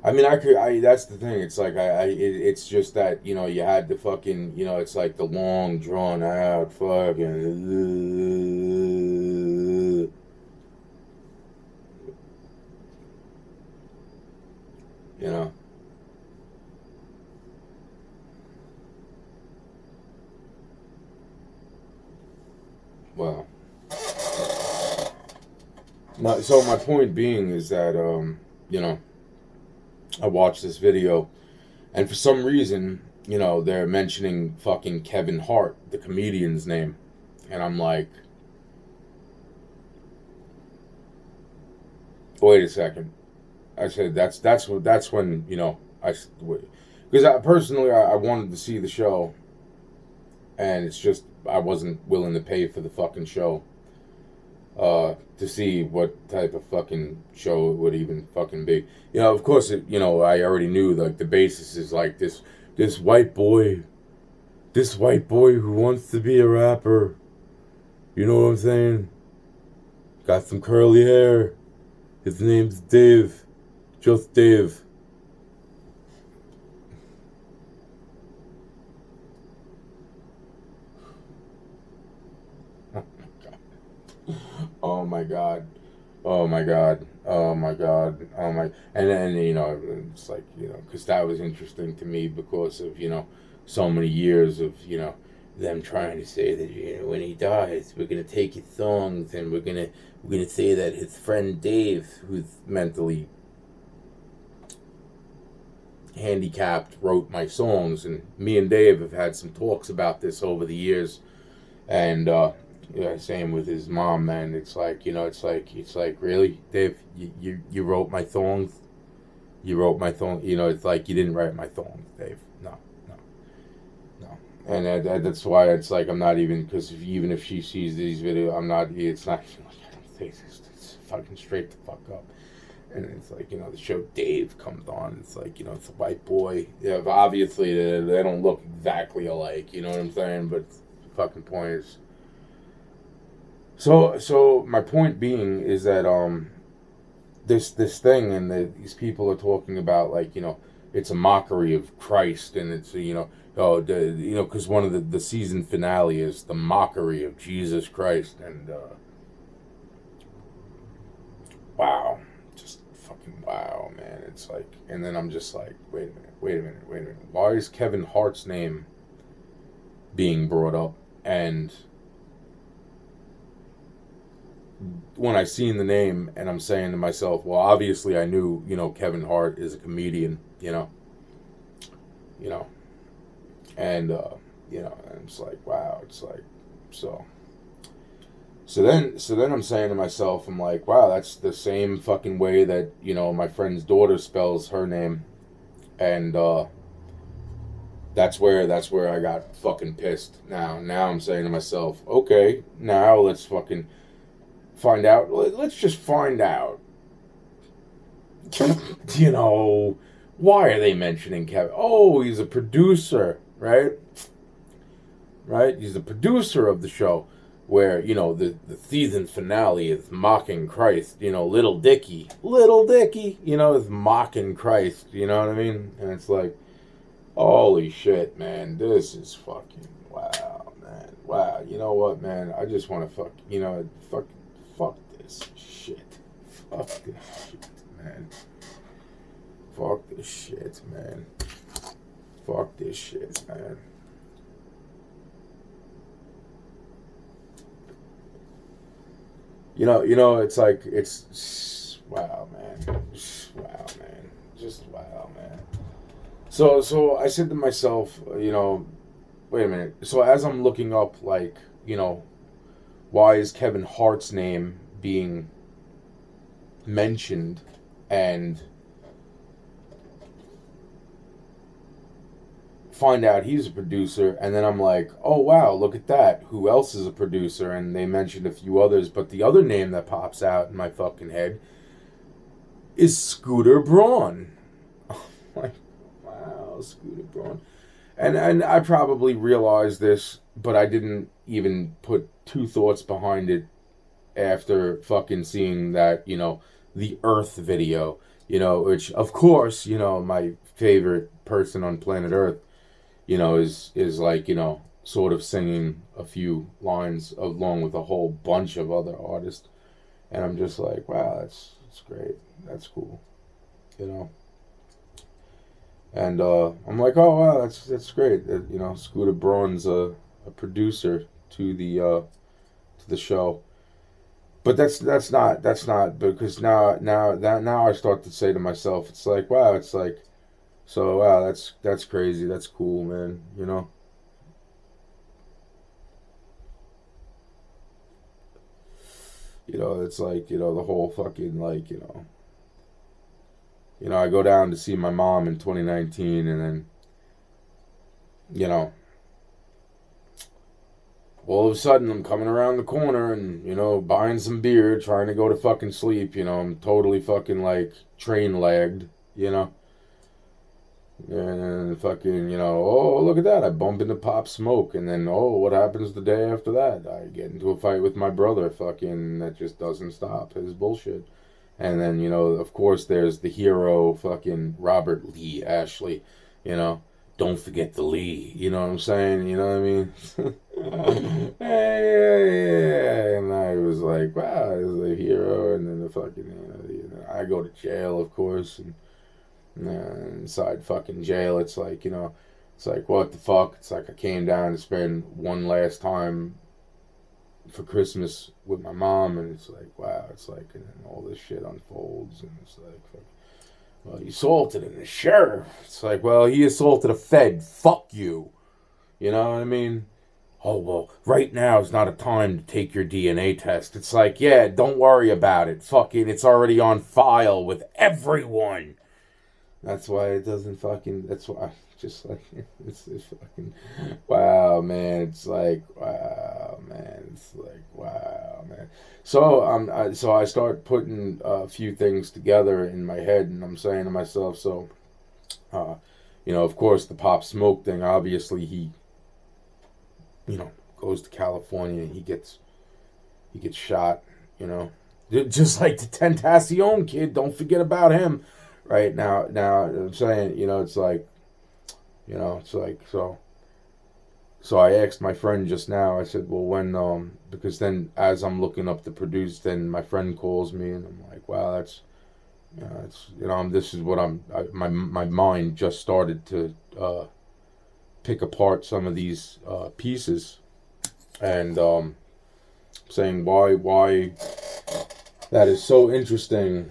I mean, that's the thing. It's like, it's just that, you had the fucking, it's like the long, drawn out fucking, you know. Well, my point being is that, you know, I watched this video, and for some reason, they're mentioning fucking Kevin Hart, the comedian's name. And I'm like, wait a second. I said that's when because I personally I wanted to see the show, and it's just I wasn't willing to pay for the fucking show to see what type of fucking show it would even fucking be. Of course I already knew like the basis is like this white boy, this white boy who wants to be a rapper. You know what I'm saying? Got some curly hair. His name's Dave. Just Dave. Oh my god. Oh my god. Oh my god. Oh my. And then, it's like, because that was interesting to me because of, so many years of, them trying to say that, when he dies, we're going to take his songs and we're gonna say that his friend Dave, who's mentally handicapped, wrote my songs. And me and Dave have had some talks about this over the years. And, yeah, same with his mom, man. It's like, it's like really, Dave, you wrote my songs. You wrote my song. It's like you didn't write my songs, Dave. No, no, no. And that's why it's like I'm not even because even if she sees these videos, I'm not. It's not even like I don't think it's fucking straight the fuck up. And it's like the show Dave comes on. It's like it's a white boy. Yeah, obviously they don't look exactly alike. You know what I'm saying? But the fucking point is. So my point being is that this thing and these people are talking about like it's a mockery of Christ and it's because one of the season finale is the mockery of Jesus Christ and wow, just fucking wow, man. It's like, and then I'm just like, wait a minute, why is Kevin Hart's name being brought up? And when I seen the name and I'm saying to myself, well, obviously I knew, Kevin Hart is a comedian, you know, and and it's like, wow, it's like, so, so then I'm saying to myself, I'm like, wow, that's the same fucking way that, my friend's daughter spells her name, and, that's where I got fucking pissed. Now I'm saying to myself, okay, now let's fucking find out. Let's just find out. you know, why are they mentioning Kevin? Oh, he's a producer, right? Right? He's the producer of the show where, the season finale is mocking Christ. Little Dicky, is mocking Christ. You know what I mean? And it's like, holy shit, man, this is fucking wow, man. Wow, you know what, man? I just want to fuck this shit. Fuck this shit, man. Fuck this shit, man. Fuck this shit, man. It's like it's wow, man. Wow, man. Just wow, man. So I said to myself, wait a minute. So as I'm looking up, like, why is Kevin Hart's name being mentioned, and find out he's a producer, and then I'm like, oh wow, look at that. Who else is a producer? And they mentioned a few others, but the other name that pops out in my fucking head is Scooter Braun. Like, wow, Scooter Braun. And I probably realized this, but I didn't even put two thoughts behind it after fucking seeing that, the Earth video. which of course, my favorite person on planet Earth, is like, sort of singing a few lines along with a whole bunch of other artists. And I'm just like, wow, that's great. That's cool. You know. And I'm like, oh wow, that's great. Scooter Braun's a producer to the show. But that's not because now I start to say to myself, it's like, wow, it's like, so wow, that's crazy. That's cool, man. It's like, the whole fucking, like, I go down to see my mom in 2019, and then, you know, all of a sudden I'm coming around the corner and, buying some beer, trying to go to fucking sleep. I'm totally fucking, like, train lagged, you know. And fucking, oh, look at that. I bump into Pop Smoke. And then, oh, what happens the day after that? I get into a fight with my brother. Fucking, that just doesn't stop. His bullshit. And then, of course, there's the hero, fucking Robert Lee Ashley. Don't forget the Lee. You know what I'm saying? You know what I mean? Yeah. And I was like, wow, he's a hero. And then the fucking, I go to jail, of course. And inside fucking jail, it's like, it's like, what the fuck? It's like I came down to spend one last time for Christmas with my mom, and it's like, wow, it's like, and then all this shit unfolds, and it's like, well, he assaulted the sheriff. It's like, well, he assaulted a Fed. Fuck you. You know what I mean? Oh, well, right now is not a time to take your DNA test. It's like, yeah, don't worry about it. Fucking, it's already on file with everyone. That's why it doesn't fucking. That's why, just like, it's fucking. Wow, man. It's like, wow, man. It's like, wow, man. So I start putting a few things together in my head, and I'm saying to myself, so, of course, the Pop Smoke thing. Obviously, he, goes to California. He gets shot. Just like the Tentacion kid. Don't forget about him. Right now, I'm saying, it's like, it's like, so I asked my friend just now. I said, well, when, because then as I'm looking up the produce, then my friend calls me, and I'm like, wow, that's, it's, this is what my mind just started to pick apart some of these pieces, and saying why that is so interesting.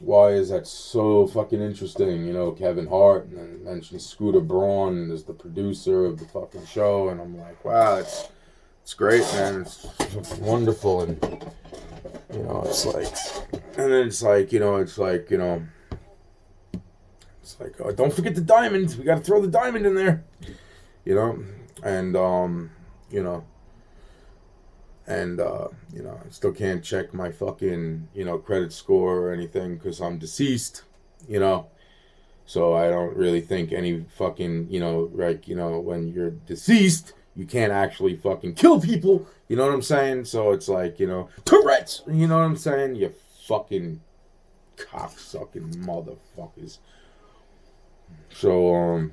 Why is that so fucking interesting? Kevin Hart, and then mentioned Scooter Braun as the producer of the fucking show, and I'm like, wow, it's great, man. It's wonderful, and it's like, and then it's like, it's like, oh, don't forget the diamond. We got to throw the diamond in there, and I still can't check my fucking, credit score or anything because I'm deceased, so I don't really think any fucking, like, when you're deceased, you can't actually fucking kill people, you know what I'm saying? So it's like, Tourette's, you know what I'm saying? You fucking cocksucking motherfuckers. So,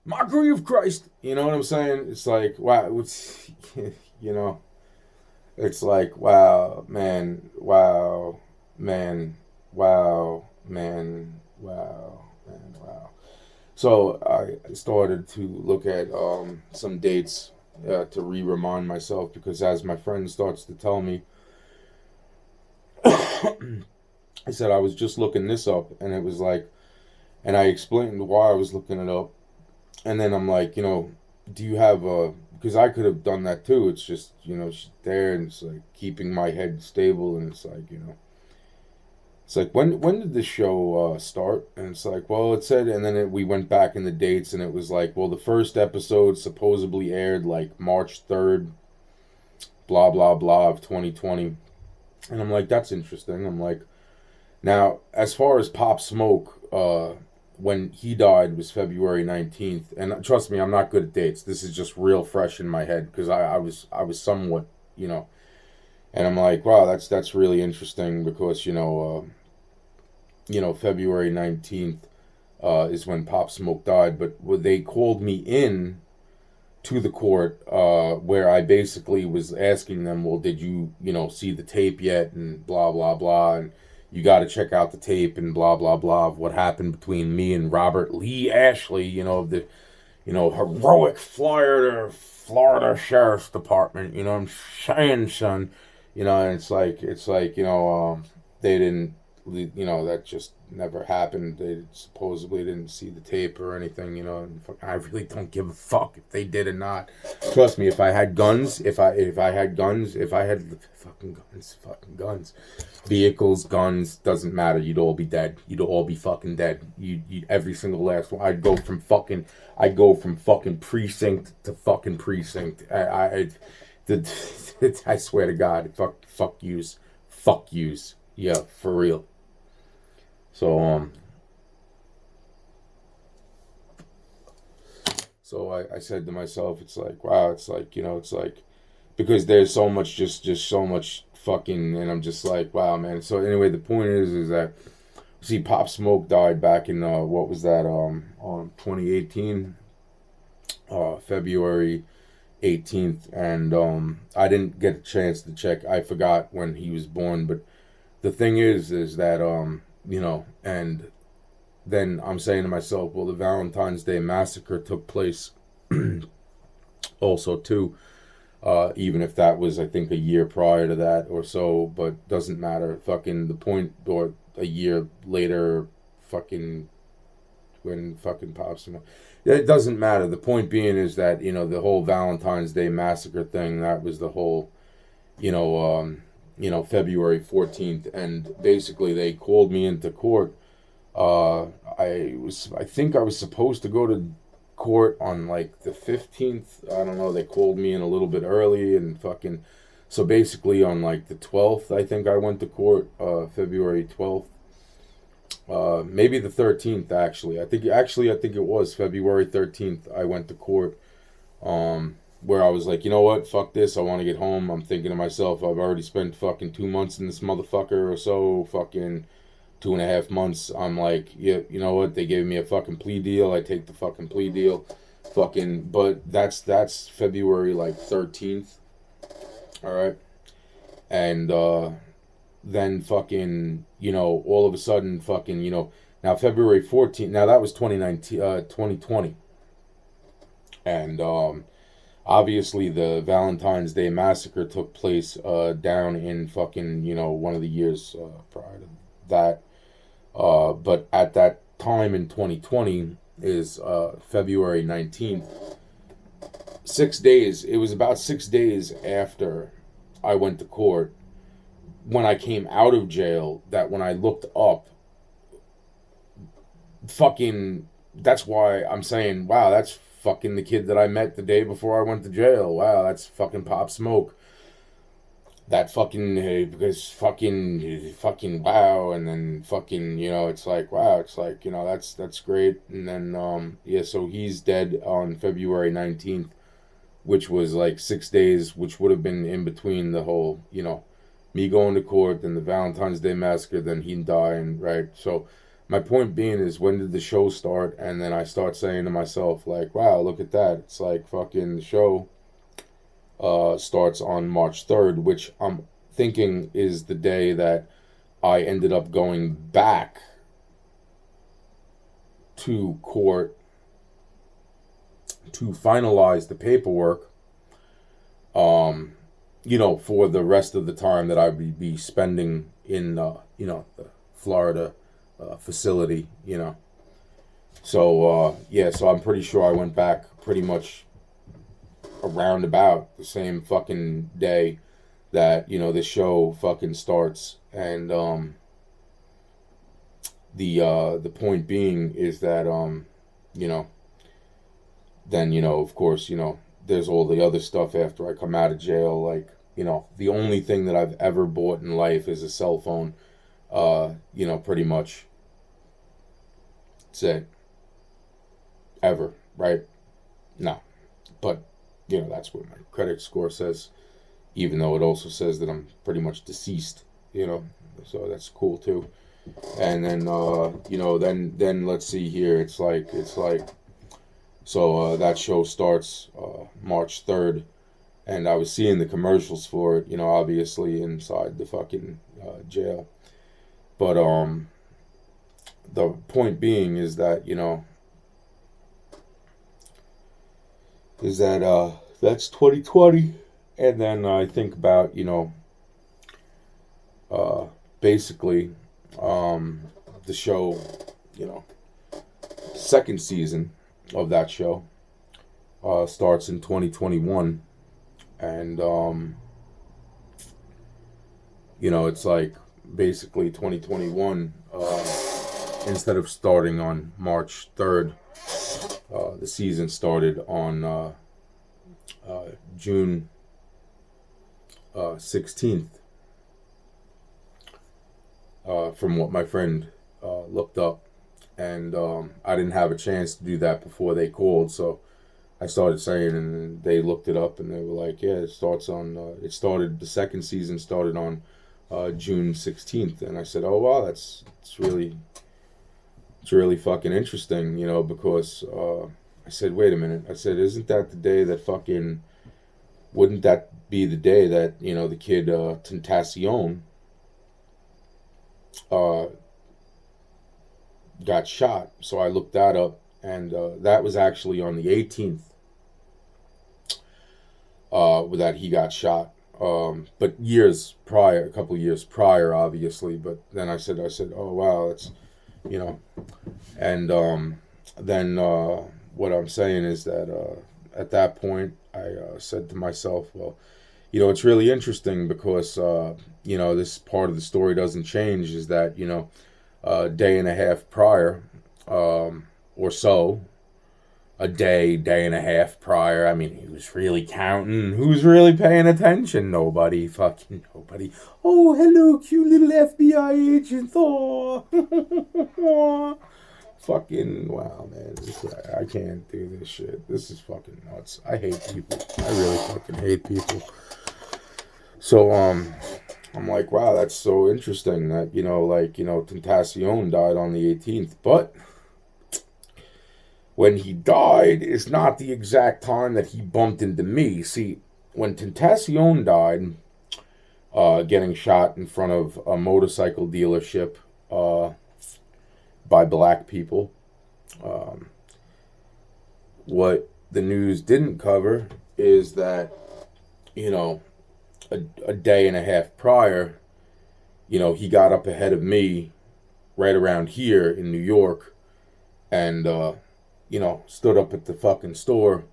mockery of Christ. You know what I'm saying? It's like, wow, it's, it's like, wow, man, wow, man, wow, man, wow, man, wow. So I started to look at some dates to remind myself, because as my friend starts to tell me, I said, I was just looking this up, and it was like, and I explained why I was looking it up. And then I'm like, do you have a, because I could have done that too. It's just, she's there, and it's like keeping my head stable. And it's like, it's like, when did the show start? And it's like, well, it said, and then we went back in the dates, and it was like, well, the first episode supposedly aired like March 3rd, blah, blah, blah, of 2020. And I'm like, that's interesting. I'm like, now, as far as Pop Smoke, when he died was February 19th. And trust me, I'm not good at dates. This is just real fresh in my head, because I was somewhat, And I'm like, wow, that's really interesting because February 19th is when Pop Smoke died, but they called me in to the court where I basically was asking them, well, did you see the tape yet, and blah blah blah, and you got to check out the tape and blah blah blah of what happened between me and Robert Lee Ashley, of the heroic Florida Sheriff's Department. You know what I'm saying, son? And it's like they didn't, that just never happened. They supposedly didn't see the tape or anything. And I really don't give a fuck if they did or not. Trust me, if I had guns, if I had fucking guns, vehicles, guns, doesn't matter. You'd all be dead. You'd all be fucking dead. You every single last one. I'd go from fucking precinct to fucking precinct. I swear to God, fuck yous. Yeah, for real. So I said to myself, it's like, wow, it's like, it's like, because there's so much, just so much fucking, and I'm just like, wow, man. So anyway, the point is that, see, Pop Smoke died back in, what was that, 2018, February 18th, and I didn't get a chance to check. I forgot when he was born, but the thing is that, and then I'm saying to myself, well, the Valentine's Day massacre took place also too, even if that was, I think, a year prior to that or so, but doesn't matter. Fucking the point, or a year later, fucking when fucking Pops. It doesn't matter. The point being is that, the whole Valentine's Day massacre thing, that was the whole, February 14th, and basically they called me into court. I think I was supposed to go to court on like the 15th. I don't know. They called me in a little bit early, and fucking, so basically on like the 12th, I think I went to court, February 12th. Maybe the 13th, actually. I think it was February 13th. I went to court, where I was like, you know what, fuck this, I want to get home. I'm thinking to myself, I've already spent fucking 2 months in this motherfucker or so, fucking 2.5 months. I'm like, yeah, you know what, they gave me a fucking plea deal, I take the fucking plea deal, fucking, but that's February, like, 13th, alright, and, then fucking, all of a sudden, fucking, now February 14th, now that was 2020, and, obviously, the Valentine's Day massacre took place down in fucking, one of the years prior to that. But at that time in 2020 is February 19th. 6 days, it was about 6 days after I went to court, when I came out of jail, that when I looked up, fucking, that's why I'm saying, wow, that's fucking the kid that I met the day before I went to jail. Wow, that's fucking Pop Smoke. That fucking, because fucking wow, and then fucking, it's like, wow, it's like, that's great. And then, yeah, so he's dead on February 19th, which was like 6 days, which would have been in between the whole, me going to court, then the Valentine's Day massacre, then he dying, right? So, my point being is, when did the show start? And then I start saying to myself, like, wow, look at that. It's like fucking the show starts on March 3rd, which I'm thinking is the day that I ended up going back to court to finalize the paperwork, for the rest of the time that I would be spending in, the Florida facility, So, yeah, so I'm pretty sure I went back pretty much around about the same fucking day that, the show fucking starts. And, the point being is that, then, of course, there's all the other stuff after I come out of jail. Like, the only thing that I've ever bought in life is a cell phone, pretty much. That's it. Ever, right? No. But, that's what my credit score says. even though it also says that I'm pretty much deceased, you know, so that's cool too. And then then let's see here. It's like so that show starts March 3rd, and I was seeing the commercials for it, obviously inside the fucking jail. But the point being is that that's 2020, and then I think about uh, basically the show, you know, second season of that show starts in 2021, and it's like basically 2021. Instead of starting on March 3rd, the season started on June 16th, from what my friend looked up. And I didn't have a chance to do that before they called, so I started saying, and they looked it up, and they were like, "Yeah, the second season started on June 16th," and I said, "Oh wow, it's really fucking interesting, because I said, wait a minute, I said, isn't that the day that wouldn't that be the day that the kid Tentacion uh, got shot?" So I looked that up, and that was actually on the 18th that he got shot. But a couple years prior, obviously. But then I said, oh wow, that's you know, and then what I'm saying is that at that point I said to myself, well, it's really interesting because this part of the story doesn't change. Is that a day and a half prior, or so, day and a half prior. I mean, who's really counting? Who's really paying attention? Nobody. Fucking nobody. Oh, hello, cute little FBI agent Thor. Fucking, wow, man. I can't do this shit. This is fucking nuts. I hate people. I really fucking hate people. So, I'm like, wow, that's so interesting that, Tentacion died on the 18th. But when he died is not the exact time that he bumped into me. See, when Tentacion died, getting shot in front of a motorcycle dealership by black people, what the news didn't cover is that, a day and a half prior, he got up ahead of me right around here in New York, and stood up at the fucking store,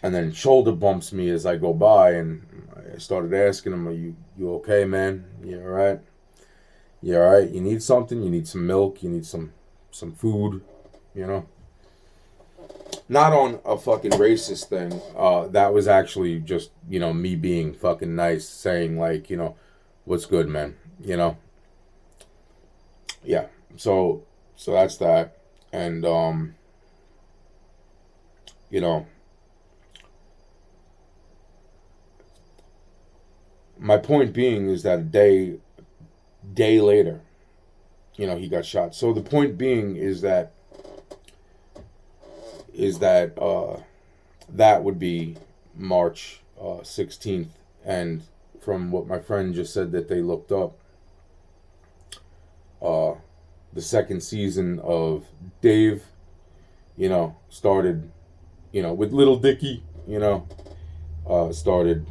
and then shoulder bumps me as I go by, and I started asking him, you okay, man? You alright? You alright? You need something? You need some milk? You need some food? Not on a fucking racist thing. That was actually just, me being fucking nice, saying like, what's good, man? Yeah. So that's that. And my point being is that a day later, he got shot. So the point being is that that would be March 16th, and from what my friend just said that they looked up, the second season of Dave, started, with Little Dicky, started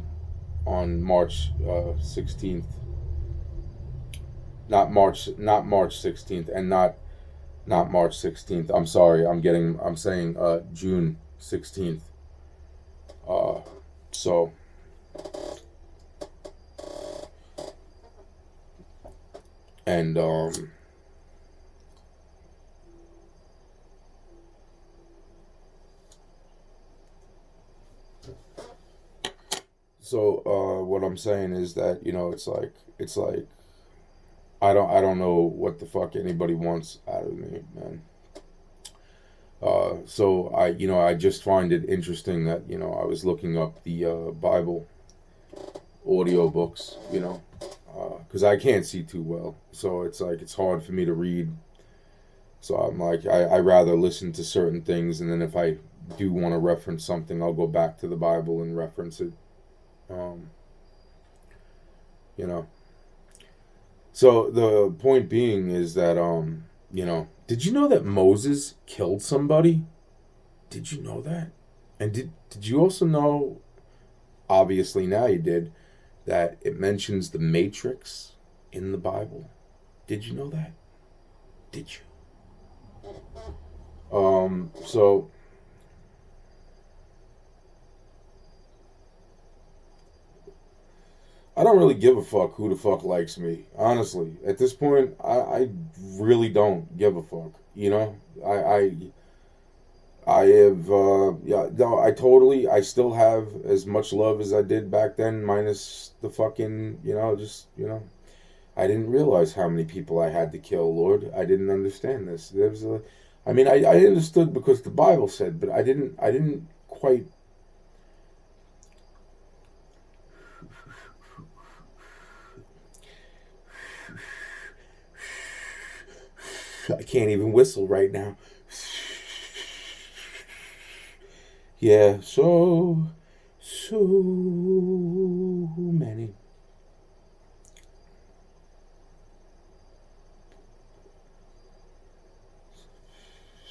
on March 16th. Not March 16th, and not March 16th. I'm sorry. I'm saying June 16th. So and what I'm saying is that it's like I don't know what the fuck anybody wants out of me, man. So I just find it interesting that I was looking up the Bible, audiobooks, you know, because I can't see too well. So it's like it's hard for me to read. So I'm like, I rather listen to certain things, and then if I do want to reference something, I'll go back to the Bible and reference it. You know. So the point being is that, you know, did you know that Moses killed somebody? Did you know that? And did you also know, obviously now you did, that it mentions the Matrix in the Bible? Did you know that? Did you? So I don't really give a fuck who the fuck likes me. Honestly, at this point, I really don't give a fuck. You know, I have, yeah, no, I still have as much love as I did back then, minus the fucking, you know, just, you know, I didn't realize how many people I had to kill, Lord. I didn't understand this. I mean, I understood because the Bible said, but I didn't quite. I can't even whistle right now. Yeah, so many.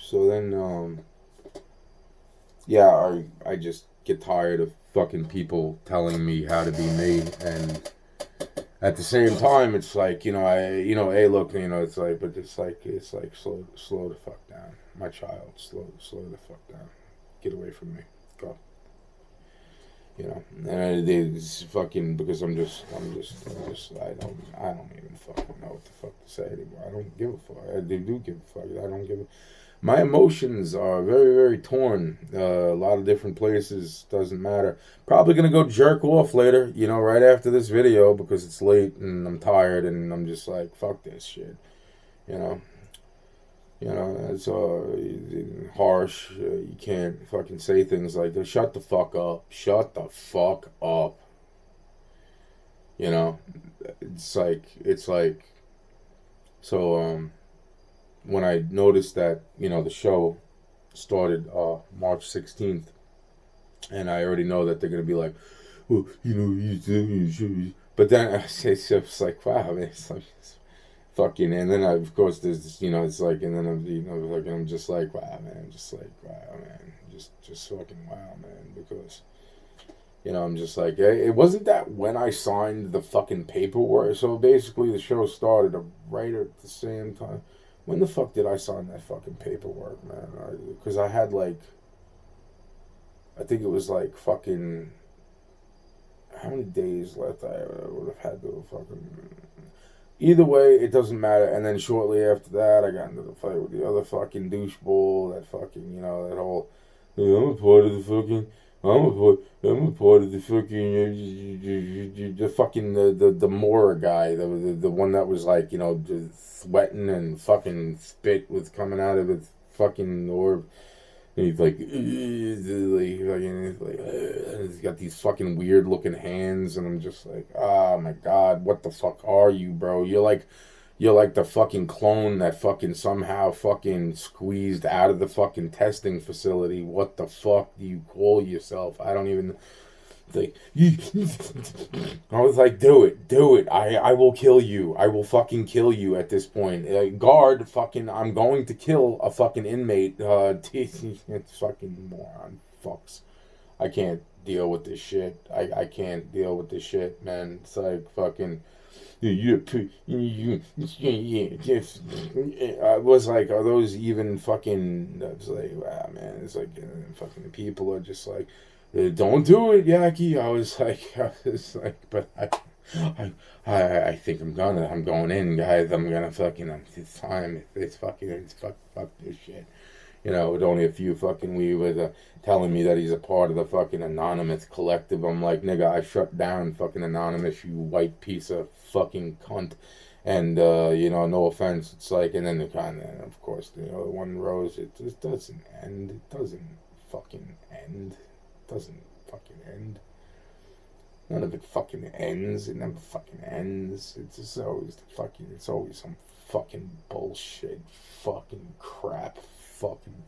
So then, yeah, I just get tired of fucking people telling me how to be me, and at the same time, it's like, you know, hey, look, you know, it's like, but it's like, slow the fuck down, my child, slow the fuck down, get away from me, go, you know, and it's fucking because I don't even fucking know what the fuck to say anymore. I don't give a fuck. I do give a fuck. I don't give a. My emotions are very, very torn. A lot of different places. Doesn't matter. Probably gonna go jerk off later, you know, right after this video because it's late and I'm tired and I'm just like, fuck this shit, you know. You know, it's harsh. You can't fucking say things like that. Shut the fuck up. Shut the fuck up. You know, it's like, so, when I noticed that, you know, the show started March 16th, and I already know that they're going to be like, well, you know, you should. But then it's just like, wow, man, it's like, fucking, and then of course there's this, you know, it's like, and then I'm, you know, like, I'm just like, wow, man, just like, wow, man, just fucking wow, man, because, you know, I'm just like, it wasn't that when I signed the fucking paperwork. So basically the show started right at the same time. When the fuck did I sign that fucking paperwork, man? Because I had like, I think it was like fucking, how many days left I would have had to fucking. Either way, it doesn't matter. And then shortly after that, I got into the fight with the other fucking doucheball. That fucking, you know, that whole, "Hey, I'm a part of the fucking, I'm a part of the fucking, the fucking, the Moore guy, the one that was like, you know, sweating and fucking spit was coming out of his fucking orb. And he's like, he's got these fucking weird looking hands, and I'm just like, oh my god, what the fuck are you, bro? You're like the fucking clone that fucking somehow fucking squeezed out of the fucking testing facility. What the fuck do you call yourself? I don't even. Like, I was like, do it. I will kill you. I will fucking kill you at this point. Guard, fucking, I'm going to kill a fucking inmate. It's fucking moron. Fucks. I can't deal with this shit. I can't deal with this shit, man. It's like fucking. I was like, are those even fucking? I was like, wow, man. It's like fucking people are just like, don't do it, Yaki. I was like, but I think I'm going in, guys. I'm gonna fucking, it's time. It's fuck this shit. You know, with only a few fucking we were telling me that he's a part of the fucking anonymous collective. I'm like, nigga, I shut down fucking anonymous, you white piece of fucking cunt. And you know, no offense. It's like, and then the kind of course, you know, one rose. It just doesn't end. It doesn't fucking end. It doesn't fucking end. None of it fucking ends. It never fucking ends. It's just always it's always some fucking bullshit, fucking crap, fucking.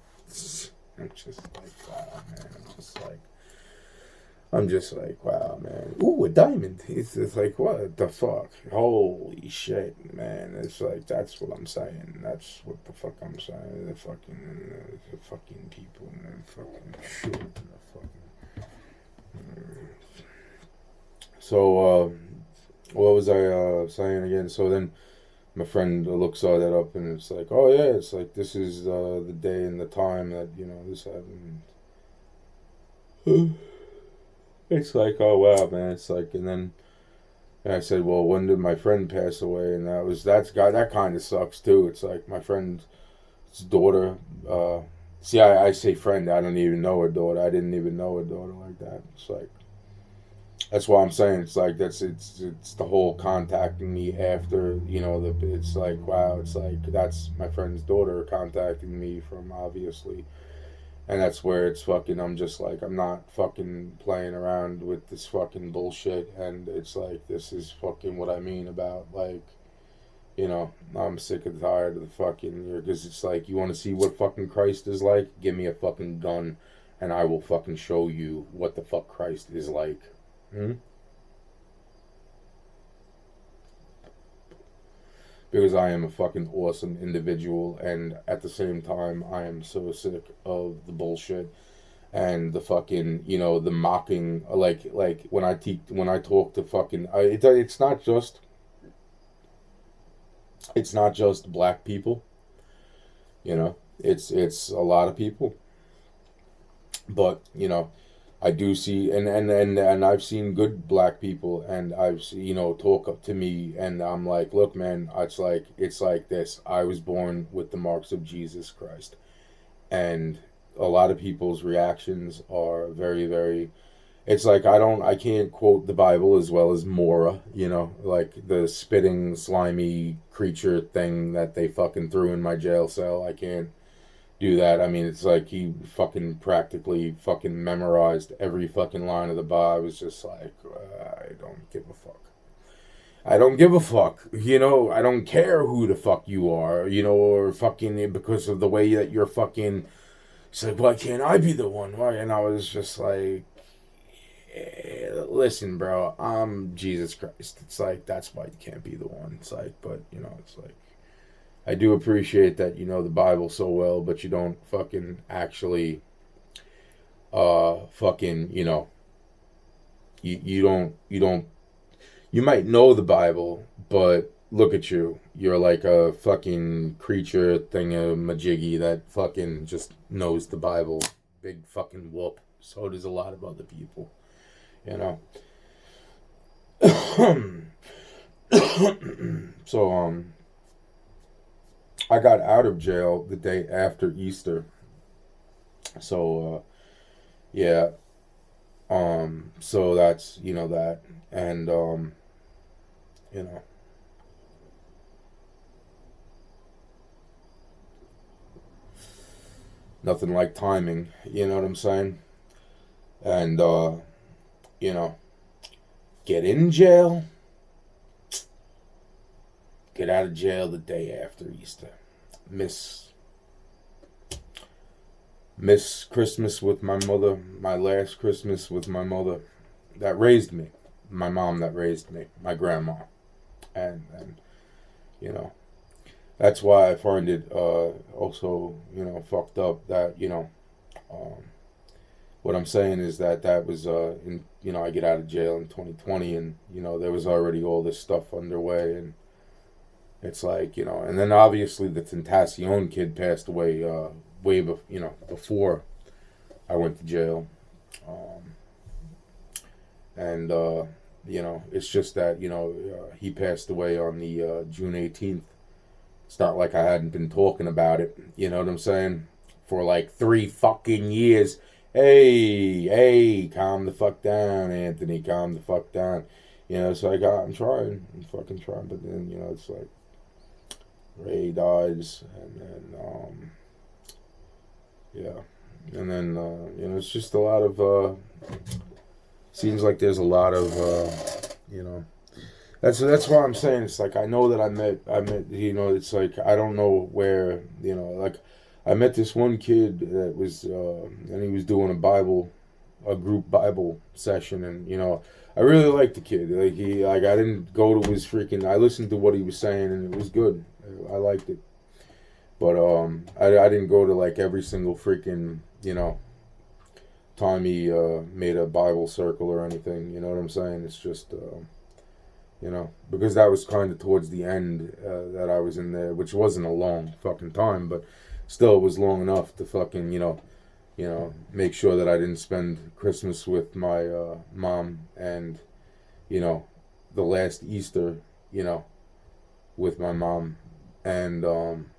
I'm just like, wow, man. I'm just like, wow, man. Ooh, a diamond. It's just like, what the fuck? Holy shit, man. It's like, that's what I'm saying. That's what the fuck I'm saying. The fucking people and the fucking shit and the fucking. So, what was I saying again? So then my friend looks all that up and it's like, oh yeah, it's like, this is the day and the time that, this happened. It's like, oh wow, man. It's like, and I said, well, when did my friend pass away? And that kind of sucks too. It's like my friend's daughter. See, I say friend. I don't even know her daughter. I didn't even know her daughter like that. It's like, that's why I'm saying it's like it's the whole contacting me after it's like, wow, it's like that's my friend's daughter contacting me from, obviously. And that's where it's fucking, I'm just like, I'm not fucking playing around with this fucking bullshit. And it's like, this is fucking what I mean about, like, I'm sick and tired of the fucking, because it's like, you want to see what fucking Christ is like? Give me a fucking gun and I will fucking show you what the fuck Christ is like. Because I am a fucking awesome individual, and at the same time, I am so sick of the bullshit and the fucking, the mocking. Like when I talk to fucking, it's not just black people, it's a lot of people, but I do see, and I've seen good black people, and I've seen, talk up to me, and I'm like, look, man, it's like this. I was born with the marks of Jesus Christ, and a lot of people's reactions are very, very. It's like I can't quote the Bible as well as Mora, like the spitting, slimy creature thing that they fucking threw in my jail cell. I can't do that. I mean, it's like he fucking practically fucking memorized every fucking line of the Bible. I was just like, I don't give a fuck. I don't give a fuck. I don't care who the fuck you are, or fucking because of the way that you're fucking. It's like, why can't I be the one? Why? And I was just like, listen, bro, I'm Jesus Christ. It's like, that's why you can't be the one. It's like, but, it's like, I do appreciate that you know the Bible so well, but you don't fucking actually, fucking, you might know the Bible, but look at you. You're like a fucking creature thingamajiggy that fucking just knows the Bible. Big fucking whoop. So does a lot of other people, So, I got out of jail the day after Easter. So, yeah. So that's, that. And, you know, nothing like timing. You know what I'm saying? And, you know, get in jail, get out of jail the day after Easter. Miss Christmas with my mother, my last Christmas with my mother that raised me, my mom that raised me, my grandma. And that's why I find it also, fucked up that, um, what I'm saying is that was, I get out of jail in 2020 and, there was already all this stuff underway and it's like, and then obviously the Tentacion kid passed away before I went to jail. And, it's just that, he passed away on the June 18th. It's not like I hadn't been talking about it, you know what I'm saying? For like 3 fucking years. Hey, calm the fuck down, Anthony, calm the fuck down. So I'm fucking trying, but then, it's like, Ray dies, and then, yeah. And then, it's just a lot of, seems like there's a lot of, you know, that's why I'm saying it's like I know that I met you know it's like I don't know where you know like I met this one kid that was and he was doing a group Bible session, and you know I really liked the kid. Like I didn't go to his freaking. I listened to what he was saying and it was good. I liked it, but I didn't go to like every single freaking you know time he made a Bible circle or anything. You know what I'm saying? It's just. You know, because that was kind of towards the end that I was in there, which wasn't a long fucking time, but still it was long enough to fucking, you know, make sure that I didn't spend Christmas with my mom and, you know, the last Easter, you know, with my mom. And,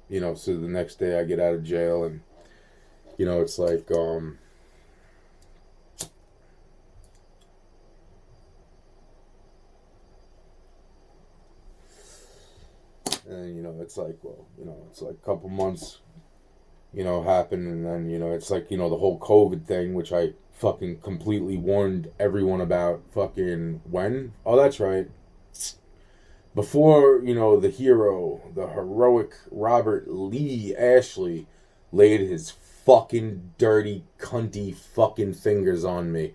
you know, so the next day I get out of jail and, you know, it's like, and you know it's like well you know it's like a couple months you know happen, and then you know it's like you know the whole COVID thing, which I fucking completely warned everyone about fucking when. Oh, that's right, before you know the heroic Robert Lee Ashley laid his fucking dirty cunty fucking fingers on me.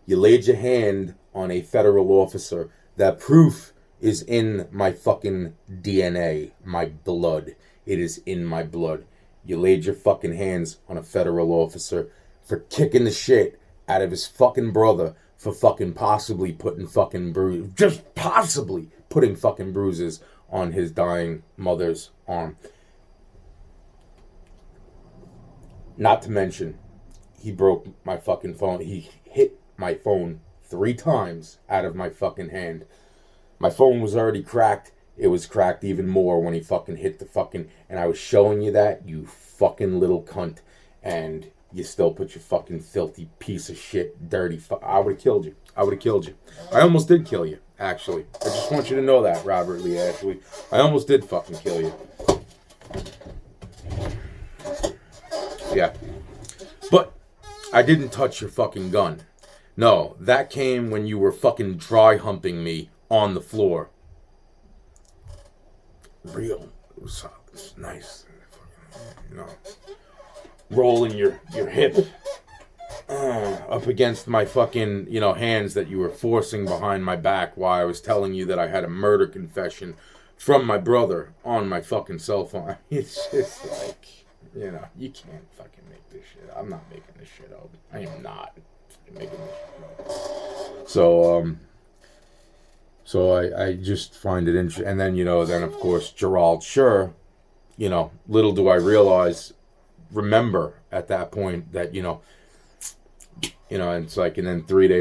You laid your hand on a federal officer. That proof is in my fucking DNA, my blood. It is in my blood. You laid your fucking hands on a federal officer for kicking the shit out of his fucking brother for fucking possibly putting fucking just possibly putting fucking bruises on his dying mother's arm. Not to mention, he broke my fucking phone. He hit my phone 3 times out of my fucking hand. My phone was already cracked. It was cracked even more when he fucking hit the fucking... And I was showing you that, you fucking little cunt. And you still put your fucking filthy piece of shit, dirty... I would have killed you. I would have killed you. I almost did kill you, actually. I just want you to know that, Robert Lee Ashley. I almost did fucking kill you. Yeah. But I didn't touch your fucking gun. No, that came when you were fucking dry humping me on the floor. Real. It was nice. You know. Rolling your hip up against my fucking, you know, hands that you were forcing behind my back while I was telling you that I had a murder confession from my brother on my fucking cell phone. It's just like, you know, you can't fucking make this shit. I'm not making this shit up. I am not making this shit up. So I just find it interesting. And then, you know, then of course, Gerald Schur, you know, little do I remember at that point that, you know, it's like, and then 3 days